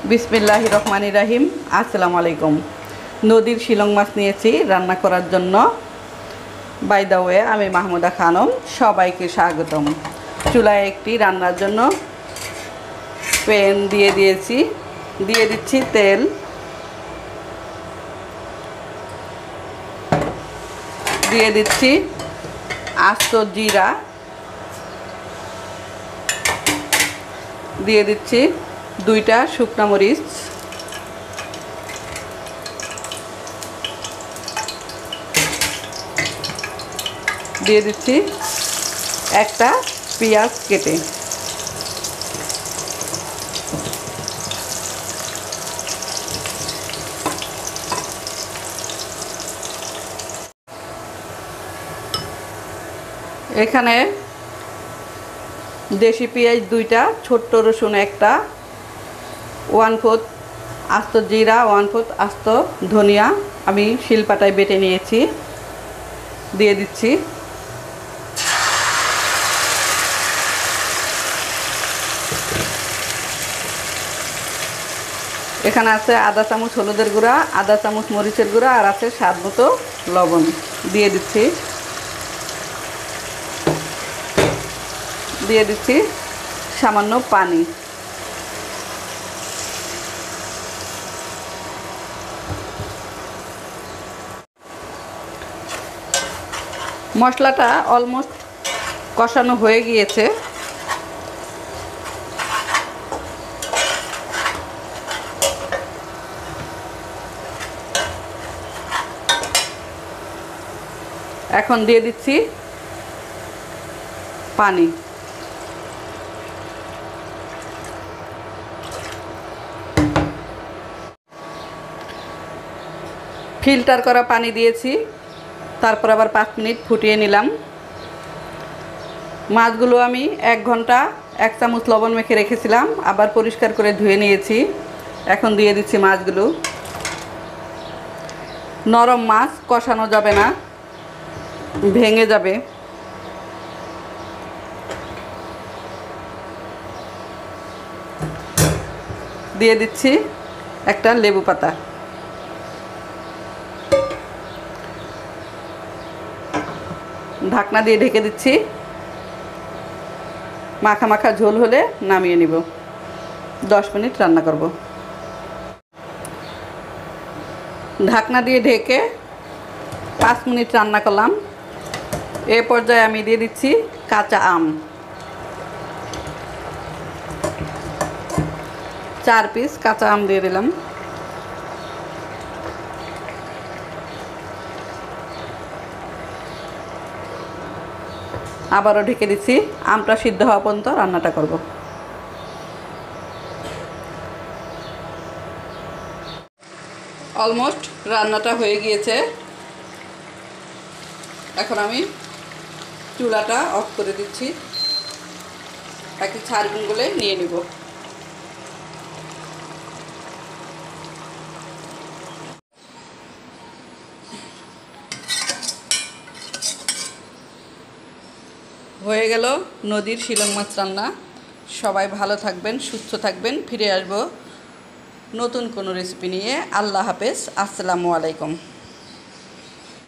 বিসমিল্লাহির রহমানির রহিম। আসসালামু আলাইকুম। নদীর শিলং মাছ নিয়েছি রান্না করার জন্য। বাই দ্য ওয়ে, আমি মাহমুদা খানম, সবাইকে স্বাগতম। চুলায় একটি রান্নার জন্য প্যান দিয়ে দিচ্ছি তেল। দিয়ে দিচ্ছি আস্ত জিরা, দিয়ে দিচ্ছি 2টা শুকনো মরিচ, দিয়ে দিচ্ছি একটা পেঁয়াজ কেটে, এখানে দেশি পেঁয়াজ 2টা, ছোট্ট রসুন একটা, 1/4 আস্ত জিরা, 1/4 আস্ত ধনিয়া আমি শিলপাটায় বেটে নিয়েছি, দিয়ে দিচ্ছি। এখানে আছে আধা চামচ হলুদের গুঁড়া, আধা চামচ মরিচের গুঁড়া, আর আছে স্বাদ মতো লবণ। দিয়ে দিচ্ছি সামান্য পানি। মশলাটা অলমোস্ট কষানো হয়ে গিয়েছে। এখন দিয়ে দিচ্ছি পানি। ফিল্টার করা পানি দিয়েছি, তারপর আবার 5 মিনিট ফুটিয়ে নিলাম। মাছগুলো আমি 1 ঘন্টা 1 চামচ লবণ মেখে রেখেছিলাম, আবার পরিষ্কার করে ধুয়ে নিয়েছি। এখন দিয়ে দিচ্ছি মাছগুলো। নরম মাছ কষানো যাবে না, ভেঙে যাবে। দিয়ে দিচ্ছি একটা লেবু পাতা। ঢাকনা দিয়ে ঢেকে দিচ্ছি। মাখা মাখা ঝোল হলে নামিয়ে নিব। 10 মিনিট রান্না করব। ঢাকনা দিয়ে ঢেকে 5 মিনিট রান্না করলাম। এ পর্যায়ে আমি দিয়ে দিচ্ছি কাঁচা আম, 4 পিস কাঁচা আম দিয়ে দিলাম। আবারও ঢেকে দিচ্ছি। আমটা সিদ্ধ হওয়া পর্যন্ত রান্নাটা করব। অলমোস্ট রান্নাটা হয়ে গিয়েছে। এখন আমি চুলাটা অফ করে দিচ্ছি। একটি ছাড়গুলো নিয়ে নিব। হয়ে গেল নদীর শিলং মাছ রান্না। সবাই ভালো থাকবেন, সুস্থ থাকবেন। ফিরে আসবো নতুন কোনো রেসিপি নিয়ে। আল্লাহ হাফেজ। আসসালামু আলাইকুম।